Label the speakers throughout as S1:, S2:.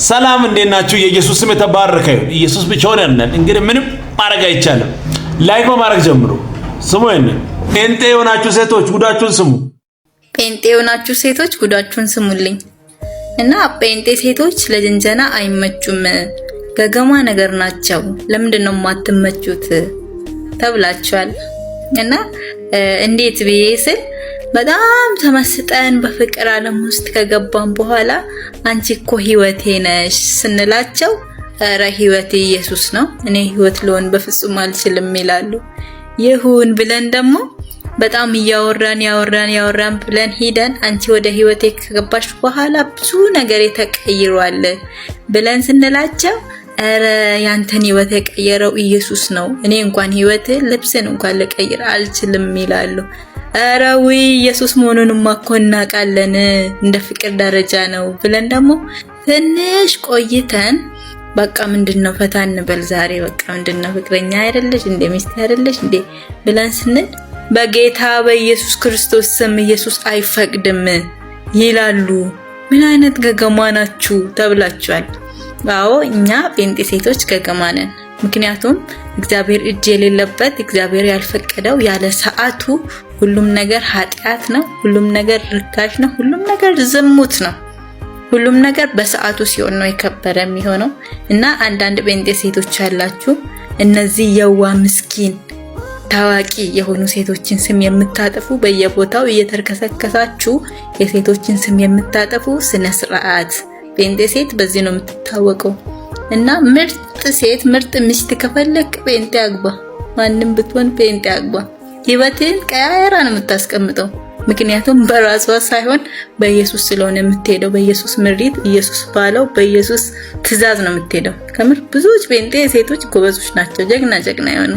S1: ሰላም እንዴት ናችሁ? የኢየሱስ ስም የተባረከ ይሁን። ኢየሱስ ብቻውን ያድናል። እንግዲህ ምንም ማድረግ አይቻልም። ላይክ በማድረግ ጀምሩ። ስሙ ይሄንን ጴንጤ የሆናችሁ ሴቶች ጉዳችሁን ስሙ።
S2: ጴንጤ የሆናችሁ ሴቶች ጉዳችሁን ስሙልኝ። እና ጴንጤ ሴቶች ለጅንጀና አይመቹም፣ ገገማ ነገር ናቸው። ለምንድን ነው የማትመቹት ተብላችኋል። እና እንዴት ብዬ ስል በጣም ተመስጠን በፍቅር ዓለም ውስጥ ከገባን በኋላ አንቺ እኮ ህይወቴ ነሽ ስንላቸው ኧረ ህይወቴ ኢየሱስ ነው፣ እኔ ህይወት ልሆን በፍጹም አልችልም ይላሉ። ይሁን ብለን ደግሞ በጣም ያወራን ብለን ሄደን አንቺ ወደ ህይወቴ ከገባሽ በኋላ ብዙ ነገር ተቀይሯል ብለን ስንላቸው ኧረ ያንተን ህይወት የቀየረው ኢየሱስ ነው፣ እኔ እንኳን ህይወት ልብስን እንኳን ልቀይር አልችልም ይላሉ። ኧረ ወይ ኢየሱስ መሆኑንማ እኮ እናውቃለን፣ እንደ ፍቅር ደረጃ ነው ብለን ደግሞ ትንሽ ቆይተን በቃ ምንድነው ፈታ እንበል ዛሬ በቃ ምንድነው ፍቅረኛ አይደለሽ እንደ ሚስት አይደለሽ እንደ ብለን ስንል በጌታ በኢየሱስ ክርስቶስ ስም ኢየሱስ አይፈቅድም ይላሉ። ምን አይነት ገገማ ናችሁ ተብላችኋል። አዎ እኛ ጴንጤ ሴቶች ገገማ ነን። ምክንያቱም እግዚአብሔር እጅ የሌለበት እግዚአብሔር ያልፈቀደው ያለ ሰዓቱ ሁሉም ነገር ኃጢአት ነው፣ ሁሉም ነገር ርካሽ ነው፣ ሁሉም ነገር ዝሙት ነው። ሁሉም ነገር በሰዓቱ ሲሆን ነው የከበረ የሚሆነው። እና አንዳንድ ጴንጤ ሴቶች ያላችሁ እነዚህ የዋ ምስኪን ታዋቂ የሆኑ ሴቶችን ስም የምታጠፉ በየቦታው እየተርከሰከሳችሁ የሴቶችን ስም የምታጠፉ ስነ ስርዓት ጴንጤ ሴት በዚህ ነው የምትታወቀው። እና ምርጥ ሴት ምርጥ ሚስት ከፈለክ ጴንጤ አግባ። ማንንም ብትሆን ጴንጤ አግባ። ህይወትን ቀያየራ ነው የምታስቀምጠው። ምክንያቱም በራሷ ሳይሆን በኢየሱስ ስለሆነ የምትሄደው። በኢየሱስ ምሪት ኢየሱስ ባለው በኢየሱስ ትእዛዝ ነው የምትሄደው። ከምር ብዙዎች ጴንጤ ሴቶች ጎበዞች ናቸው፣ ጀግና የሆኑ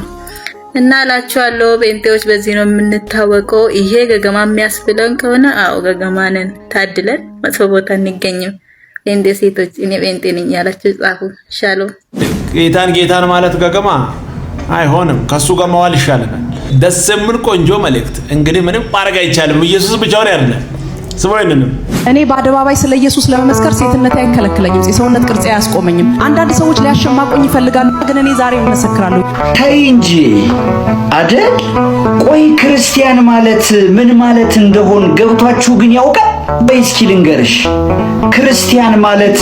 S2: እና አላችኋለሁ። ጴንጤዎች በዚህ ነው የምንታወቀው። ይሄ ገገማ የሚያስብለን ከሆነ አዎ ገገማ ነን፣ ታድለን መጥፎ ቦታ እንገኝም። ጴንጤ ሴቶች እኔ ጴንጤ ነኝ ያላችሁ ጻፉ። ሻሎም
S1: ጌታን ማለት ገገማ አይሆንም፣ ከሱ ጋር መዋል ይሻለናል። ደስ የሚል ቆንጆ መልእክት። እንግዲህ ምንም ማድረግ አይቻልም፣ ኢየሱስ ብቻውን ያድናል። ስሞይንንም
S3: እኔ በአደባባይ ስለ ኢየሱስ ለመመስከር ሴትነት አይከለክለኝም፣ የሰውነት ቅርጽ አያስቆመኝም። አንዳንድ ሰዎች ሊያሸማቁኝ ይፈልጋሉ፣ ግን እኔ ዛሬ እመሰክራለሁ።
S4: ተይ እንጂ አይደል? ቆይ ክርስቲያን ማለት ምን ማለት እንደሆን ገብቷችሁ ግን ያውቃል? በእስኪ ልንገርሽ፣ ክርስቲያን ማለት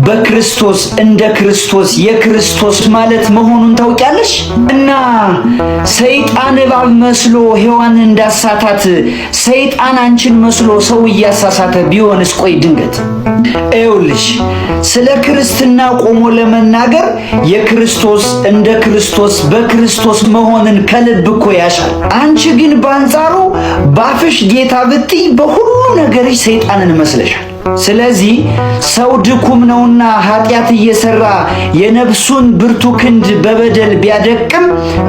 S4: በክርስቶስ እንደ ክርስቶስ የክርስቶስ ማለት መሆኑን ታውቂያለሽ? እና ሰይጣን እባብ መስሎ ሔዋንን እንዳሳታት ሰይጣን አንቺን መስሎ ሰው እያሳሳተ ቢሆንስ? ቆይ ድንገት ኤውልሽ ስለ ክርስትና ቆሞ ለመናገር የክርስቶስ እንደ ክርስቶስ በክርስቶስ መሆንን ከልብ እኮ ያሻል። አንቺ ግን በአንጻሩ ባፍሽ ጌታ ብትይ በሁሉ ነገርሽ ሰይጣንን መስለሻል። ስለዚህ ሰው ድኩም ነውና ኃጢአት እየሰራ የነፍሱን ብርቱ ክንድ በበደል ቢያደቅም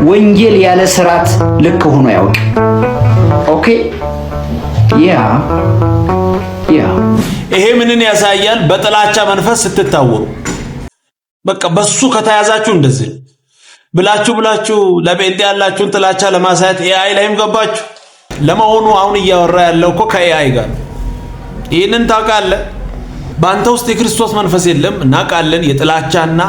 S4: ወንጌል ያለ ስራት ልክ ሆኖ ያውቅ። ኦኬ ያ
S1: ይሄ ምንን ያሳያል? በጥላቻ መንፈስ ስትታወሩ በቃ በሱ ከተያዛችሁ እንደዚህ ብላችሁ ለጴንጤ ያላችሁን ጥላቻ ለማሳየት ኤአይ ላይም ገባችሁ። ለመሆኑ አሁን እያወራ ያለው እኮ ከኤአይ ጋር ይህንን ታውቃለህ? በአንተ ውስጥ የክርስቶስ መንፈስ የለም እናውቃለን። የጥላቻና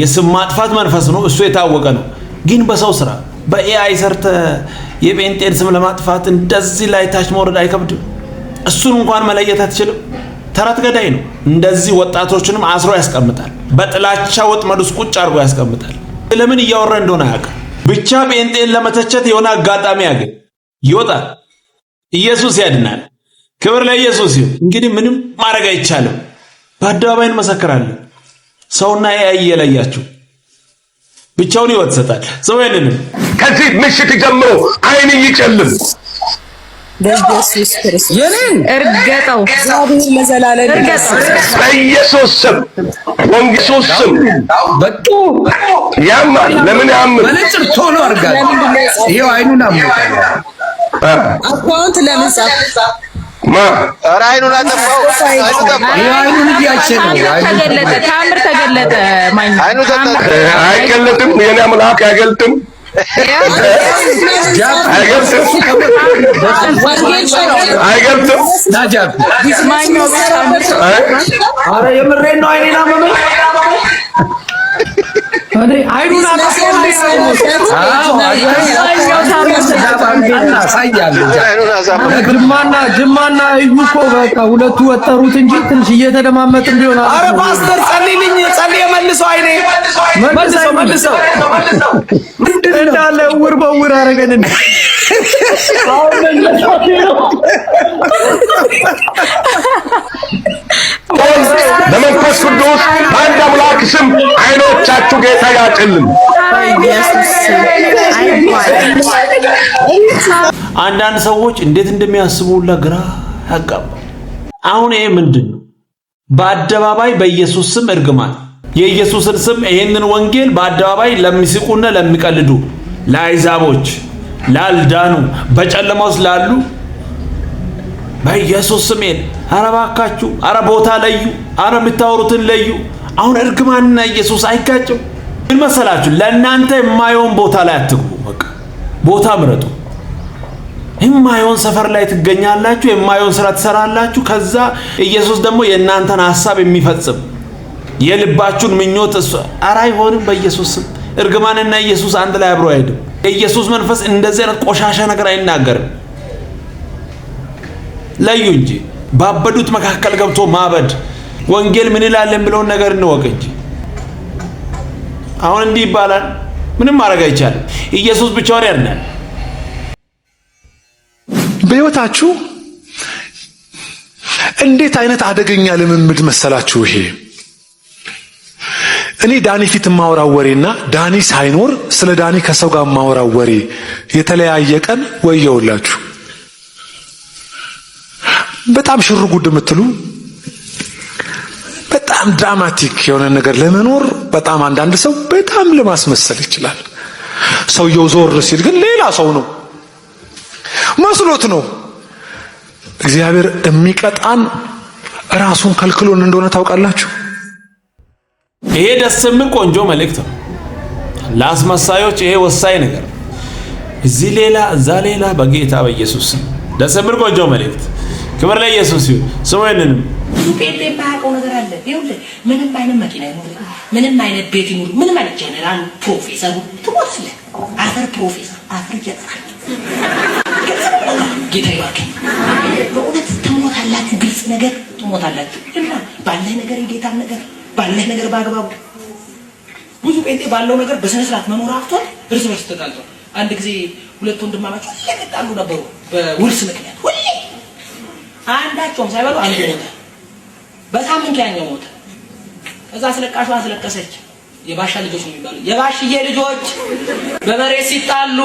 S1: የስም ማጥፋት መንፈስ ነው፣ እሱ የታወቀ ነው። ግን በሰው ስራ በኤአይ ሰርተ የጴንጤን ስም ለማጥፋት እንደዚህ ላይ ታች መውረድ አይከብድም? እሱን እንኳን መለየት አትችልም? ተረት ገዳይ ነው። እንደዚህ ወጣቶችንም አስሮ ያስቀምጣል። በጥላቻ ወጥመድ ውስጥ ቁጭ አድርጎ ያስቀምጣል። ለምን እያወራ እንደሆነ አያውቅም። ብቻ ጴንጤን ለመተቸት የሆነ አጋጣሚ ያገኝ ይወጣል። ኢየሱስ ያድናል። ክብር ለኢየሱስ ይሁን። እንግዲህ ምንም ማድረግ አይቻልም። በአደባባይ እንመሰክራለን። ሰውና ኤአይ እየለያችሁ ብቻውን ሕይወት ይሰጣል። ሰው አይደለም።
S5: ከዚህ ምሽት ጀምሮ አይን ይጨልም።
S3: በኢየሱስ ክርስቶስ እርገጠው እግዚአብሔር ለዘላለም
S5: በኢየሱስ ስም ወንጌሶስ ስም
S6: በጡ
S5: ያማል። ለምን ያማል?
S6: በለጭር ቶሎ አርጋል። ይሄው አይኑን አሞታል።
S3: አካውንት ለምን ጻፍ
S5: ማ
S7: አይኑን አጠፋው።
S5: አይኑን እያቸነ
S3: ተገለጠ፣ ታምር ተገለጠ። ማኝ
S5: አይገለጥም። የኔ አምላክ አይገልጥም።
S6: አይገልጥም። ናጃብ
S3: ማኝ ነው።
S6: አረ የምሬን ነው። አይኔና መመ እኔ አይኑን ጅማና እዩ እኮ በቃ ሁለቱ ወጠሩት እንጂ ትንሽ እየተደማመጥ ቢሆን።
S7: አረ ፓስተር ጸልይልኝ፣ ጸልይ መልሰው፣ አይኔ መልሰው
S6: እንዳለ ውር በውር አረገን እንዴ!
S5: በመንፈስ ቅዱስ በአንድ አምላክ ስም አይኖቻችሁ ጌታ ያጭልም።
S1: አንዳንድ ሰዎች እንዴት እንደሚያስቡ ሁላ ግራ ያጋባል። አሁን ይሄ ምንድን ነው? በአደባባይ በኢየሱስ ስም እርግማን፣ የኢየሱስን ስም ይሄንን ወንጌል በአደባባይ ለሚስቁና ለሚቀልዱ ለአይዛቦች፣ ላልዳኑ፣ በጨለማ ውስጥ ላሉ በኢየሱስ ስም ኧረ እባካችሁ፣ ኧረ ቦታ ለዩ፣ ኧረ የምታወሩትን ለዩ። አሁን እርግማንና ኢየሱስ አይጋጭም። ምን መሰላችሁ? ለእናንተ የማይሆን ቦታ ላይ አትግቡ። በቃ ቦታ ምረጡ። የማይሆን ሰፈር ላይ ትገኛላችሁ፣ የማይሆን ስራ ትሰራላችሁ። ከዛ ኢየሱስ ደግሞ የእናንተን ሐሳብ የሚፈጽም የልባችሁን ምኞት እሱ ኧረ አይሆንም። በኢየሱስ ስም እርግማንና ኢየሱስ አንድ ላይ አብሮ አይሄድም። የኢየሱስ መንፈስ እንደዚህ አይነት ቆሻሻ ነገር አይናገርም። ለዩ እንጂ ባበዱት መካከል ገብቶ ማበድ ወንጌል ምን ይላል ብለውን ነገር እንወቅ እንጂ አሁን እንዲህ ይባላል። ምንም ማድረግ አይቻልም። ኢየሱስ ብቻውን ያድናል።
S8: በሕይወታችሁ እንዴት አይነት አደገኛ ልምምድ መሰላችሁ ይሄ? እኔ ዳኒ ፊት ማወራው ወሬና ዳኒ ሳይኖር ስለ ዳኒ ከሰው ጋር ማወራው ወሬ የተለያየ ቀን ወየውላችሁ። በጣም ሽሩ ጉድ የምትሉ በጣም ድራማቲክ የሆነ ነገር ለመኖር በጣም አንዳንድ ሰው በጣም ለማስመሰል ይችላል። ሰውየው ዞር ሲል ግን ሌላ ሰው ነው መስሎት ነው። እግዚአብሔር የሚቀጣን ራሱን ከልክሎን እንደሆነ ታውቃላችሁ።
S1: ይሄ ደስ የሚል ቆንጆ መልእክት ነው። ለአስመሳዮች ይሄ ወሳኝ ነገር፣ እዚህ ሌላ እዛ ሌላ። በጌታ በኢየሱስ ደስ የሚል ቆንጆ መልእክት። ክብር ለኢየሱስ ይሁን። ሰውየንም
S9: ጴንጤ የማያውቀው ነገር አለ። ይኸውልህ ምንም አይነት መኪና ይኑር፣ ምንም አይነት ቤት ይኑር፣ ምንም አይነት ጀነራል ፕሮፌሰር ትሞትልህ፣ አፈር ፕሮፌሰር አፈር ጀነራል ጌታ ይባርክ። በእውነት ትሞታላችሁ። ግልጽ ነገር ትሞታላችሁ። እና ባለህ ነገር የጌታን ነገር ባለህ ነገር በአግባቡ። ብዙ ጴንጤ ባለው ነገር በስነ ስርዓት መኖር አቅቶት እርስ በርስ ተጣልቷል። አንድ ጊዜ ሁለት ወንድማማቾች እየተጣሉ ነበሩ በውርስ ምክንያት። ሁሌ አንዳቸውም ሳይበሉ አንዱ ሞተ። በሳምንቱ ያኛው ሞተ። ከዛ አስለቃሿ አስለቀሰች። የባሻ ልጆች ነው የሚባሉ የባሽዬ ልጆች በመሬት ሲጣሉ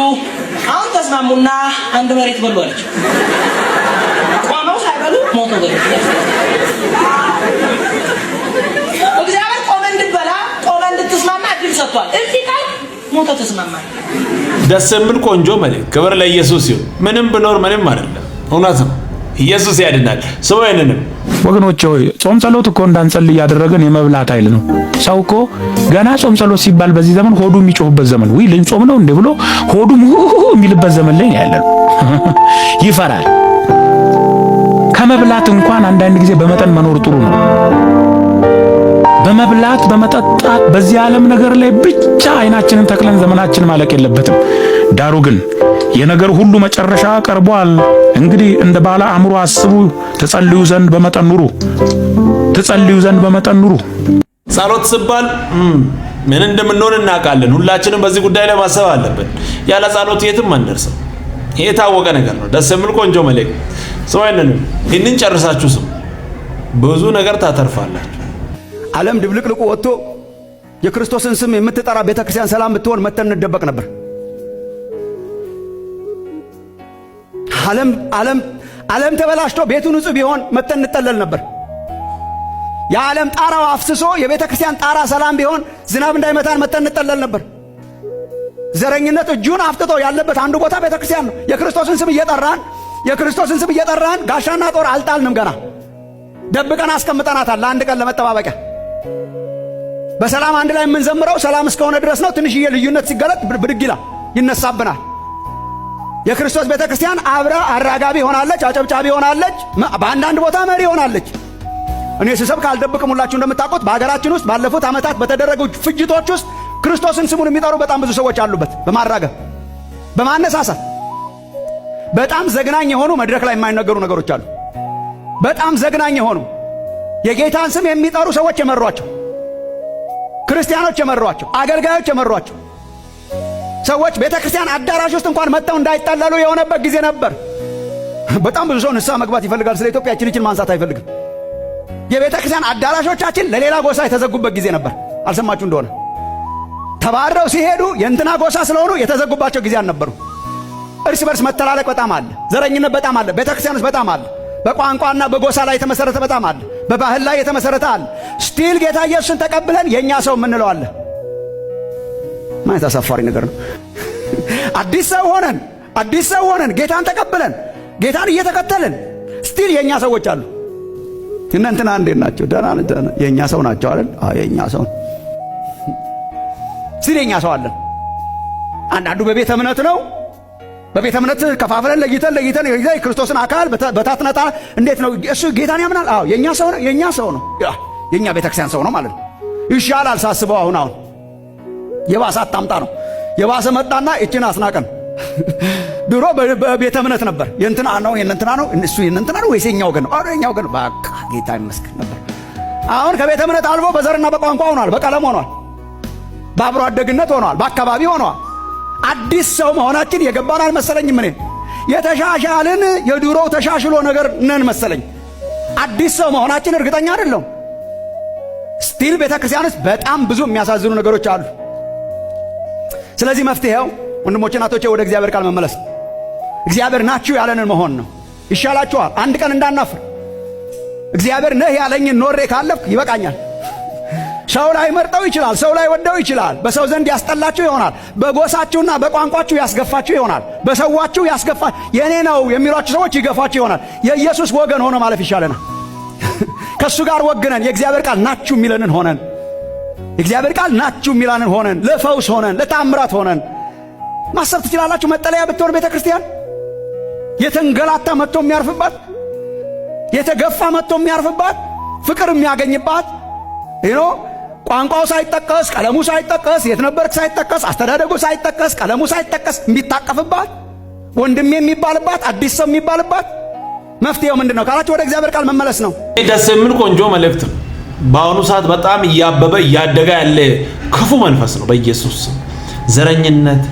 S9: አሁን ተስማሙና አንድ መሬት በሉ አለች። ቆመው ሳይበሉ ሞቶ በሉ። እግዚአብሔር ቆመ እንድትበላ ቆመ እንድትስማማ እድል ሰጥቷል። እዚህ ጋር ሞቶ ተስማማል።
S1: ደስ የሚል ቆንጆ መልእክት። ክብር ለኢየሱስ ይሁን። ምንም ብኖር ምንም አይደለም። እውነት ነው። ኢየሱስ ያድናል። ሰውየንም
S10: ወገኖቼ ሆይ ጾም ጸሎት እኮ እንዳንጸልይ ያደረገን የመብላት ኃይል ነው። ሰው እኮ ገና ጾም ጸሎት ሲባል በዚህ ዘመን ሆዱ የሚጮህበት ዘመን ወይ ልንጾም ነው እንዴ ብሎ ሆዱ የሚልበት ዘመን ላይ ያለን ይፈራል። ከመብላት እንኳን አንዳንድ ጊዜ በመጠን መኖር ጥሩ ነው። በመብላት በመጠጣት በዚህ ዓለም ነገር ላይ ብቻ አይናችንን ተክለን ዘመናችን ማለቅ የለበትም። ዳሩ ግን የነገር ሁሉ መጨረሻ ቀርቧል። እንግዲህ እንደ ባለ አእምሮ አስቡ፣ ተጸልዩ ዘንድ በመጠን ኑሩ። ተጸልዩ ዘንድ በመጠን ኑሩ።
S1: ጸሎት ሲባል ምን እንደምንሆን እናውቃለን። ሁላችንም በዚህ ጉዳይ ላይ ማሰብ አለብን። ያለ ጸሎት የትም አንደርስም። ይሄ የታወቀ ነገር ነው። ደስ የሚል ቆንጆ መልእክት። ሰውየንም ይህንን ጨርሳችሁ ስሙ፣ ብዙ ነገር ታተርፋላችሁ።
S11: ዓለም ድብልቅልቁ ወጥቶ የክርስቶስን ስም የምትጠራ ቤተክርስቲያን ሰላም ብትሆን መተን እንደበቅ ነበር። ዓለም ተበላሽቶ ቤቱ ንጹህ ቢሆን መተን እንጠለል ነበር። የዓለም ጣራው አፍስሶ የቤተ ክርስቲያን ጣራ ሰላም ቢሆን ዝናብ እንዳይመታን መተን እንጠለል ነበር። ዘረኝነት እጁን አፍጥጦ ያለበት አንዱ ቦታ ቤተ ክርስቲያን ነው። የክርስቶስን ስም እየጠራን ጋሻና ጦር አልጣልንም። ገና ደብቀን አስቀምጠናታል ለአንድ ቀን ለመጠባበቂያ። በሰላም አንድ ላይ የምንዘምረው ሰላም እስከሆነ ድረስ ነው። ትንሽዬ ልዩነት ሲገለጥ ብድግ ይላል፣ ይነሳብናል። የክርስቶስ ቤተ ክርስቲያን አብራ አራጋቢ ሆናለች፣ አጨብጫቢ ሆናለች፣ በአንዳንድ ቦታ መሪ ሆናለች። እኔ ስሰብክ አልደብቅም። ሁላችሁ እንደምታውቁት በሀገራችን ውስጥ ባለፉት ዓመታት በተደረጉ ፍጅቶች ውስጥ ክርስቶስን ስሙን የሚጠሩ በጣም ብዙ ሰዎች አሉበት። በማራገብ በማነሳሳት በጣም ዘግናኝ የሆኑ መድረክ ላይ የማይነገሩ ነገሮች አሉ። በጣም ዘግናኝ የሆኑ የጌታን ስም የሚጠሩ ሰዎች የመሯቸው፣ ክርስቲያኖች የመሯቸው፣ አገልጋዮች የመሯቸው ሰዎች ቤተ ክርስቲያን አዳራሽ ውስጥ እንኳን መጥተው እንዳይጠለሉ የሆነበት ጊዜ ነበር። በጣም ብዙ ሰው ንስሐ መግባት ይፈልጋል። ስለ ኢትዮጵያ ይችን ማንሳት አይፈልግም። የቤተ ክርስቲያን አዳራሾቻችን ለሌላ ጎሳ የተዘጉበት ጊዜ ነበር። አልሰማችሁ እንደሆነ ተባረው ሲሄዱ የእንትና ጎሳ ስለሆኑ የተዘጉባቸው ጊዜ አልነበሩ። እርስ በርስ መተላለቅ በጣም አለ። ዘረኝነት በጣም አለ። ቤተ ክርስቲያን ውስጥ በጣም አለ። በቋንቋና በጎሳ ላይ የተመሰረተ በጣም አለ። በባህል ላይ የተመሰረተ አለ። ስቲል ጌታ ኢየሱስን ተቀብለን የኛ ሰው የምንለው አለ። ማለት አሳፋሪ ነገር ነው። አዲስ ሰው ሆነን ጌታን ተቀብለን ጌታን እየተከተልን ስቲል የኛ ሰዎች አሉ። እናንተና እንዴት ናቸው? ደህና የኛ ሰው ናቸው አይደል? አዎ የኛ ሰው ስቲል የኛ ሰው አለ። አንዳንዱ በቤተ እምነት ነው። በቤተ እምነት ከፋፍለን ለይተን የክርስቶስን አካል በታትነታ እንዴት ነው እሱ ጌታን ያምናል? አዎ የኛ ሰው ነው። የኛ ቤተክርስቲያን ሰው ነው ማለት ነው። ይሻላል ሳስበው አሁን የባሰ አታምጣ ነው። የባሰ መጣና እቺን አስናቀን። ድሮ በቤተ እምነት ነበር። የእንትና ነው የእንትና ነው እሱ የእንትና ነው ወይስ የኛ ወገን ነው? አዎ የኛ ወገን በቃ ጌታ ይመስገን ነበር። አሁን ከቤተ እምነት አልፎ በዘርና በቋንቋ ሆኗል፣ በቀለም ሆኗል፣ በአብሮ አደግነት ሆኗል፣ በአካባቢ ሆኗል። አዲስ ሰው መሆናችን የገባን አልመሰለኝም። እኔ የተሻሻልን የድሮው ተሻሽሎ ነገር ነን መሰለኝ። አዲስ ሰው መሆናችን እርግጠኛ አይደለም። ስቲል ቤተ ክርስቲያን ውስጥ በጣም ብዙ የሚያሳዝኑ ነገሮች አሉ። ስለዚህ መፍትሄው ወንድሞቼ እናቶቼ ወደ እግዚአብሔር ቃል መመለስ፣ እግዚአብሔር ናችሁ ያለንን መሆን ነው። ይሻላችኋል። አንድ ቀን እንዳናፍር። እግዚአብሔር ነህ ያለኝን ኖሬ ካለፍክ ይበቃኛል። ሰው ላይ መርጠው ይችላል፣ ሰው ላይ ወደው ይችላል። በሰው ዘንድ ያስጠላችሁ ይሆናል። በጎሳችሁና በቋንቋችሁ ያስገፋችሁ ይሆናል። በሰዋችሁ ያስገፋ የኔ ነው የሚሏችሁ ሰዎች ይገፋችሁ ይሆናል። የኢየሱስ ወገን ሆነ ማለፍ ይሻለናል። ከሱ ጋር ወግነን የእግዚአብሔር ቃል ናችሁ የሚለንን ሆነን የእግዚአብሔር ቃል ናችሁ የሚለንን ሆነን ለፈውስ ሆነን ለታምራት ሆነን ማሰብ ትችላላችሁ። መጠለያ ብትሆን ቤተ ክርስቲያን የተንገላታ መጥቶ የሚያርፍባት፣ የተገፋ መጥቶ የሚያርፍባት፣ ፍቅር የሚያገኝባት ቋንቋው ሳይጠቀስ ቀለሙ ሳይጠቀስ የት ነበርክ ሳይጠቀስ አስተዳደጉ ሳይጠቀስ ቀለሙ ሳይጠቀስ የሚታቀፍባት፣ ወንድሜ የሚባልባት፣ አዲስ ሰው የሚባልባት። መፍትሄው ምንድነው ካላችሁ ወደ እግዚአብሔር ቃል መመለስ ነው።
S1: ደስ የሚል ቆንጆ መልእክት ነው። በአሁኑ ሰዓት በጣም እያበበ እያደገ ያለ ክፉ መንፈስ ነው። በኢየሱስ ስም ዘረኝነት፣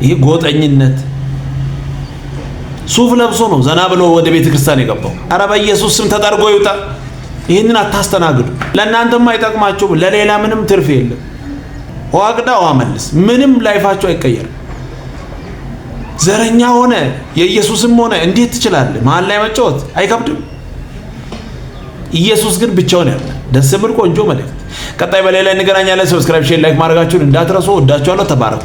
S1: ይሄ ጎጠኝነት ሱፍ ለብሶ ነው ዘና ብሎ ወደ ቤተ ክርስቲያን የገባው። አረ በኢየሱስ ስም ተጠርጎ ይውጣ። ይህንን አታስተናግዱ። ለእናንተም አይጠቅማችሁም። ለሌላ ምንም ትርፍ የለም። ዋቅዳ ዋመልስ ምንም ላይፋችሁ አይቀየርም። ዘረኛ ሆነ የኢየሱስም ሆነ እንዴት ትችላለህ? መሀል ላይ መጫወት አይከብድም። ኢየሱስ ግን ብቻውን ያለ ደስ የሚል ቆንጆ መልእክት። ቀጣይ በሌላ እንገናኛለን። ሰብስክራይብ፣ ሼር፣ ላይክ ማድረጋችሁን እንዳትረሱ። ወዳችኋለሁ። ተባረኩ።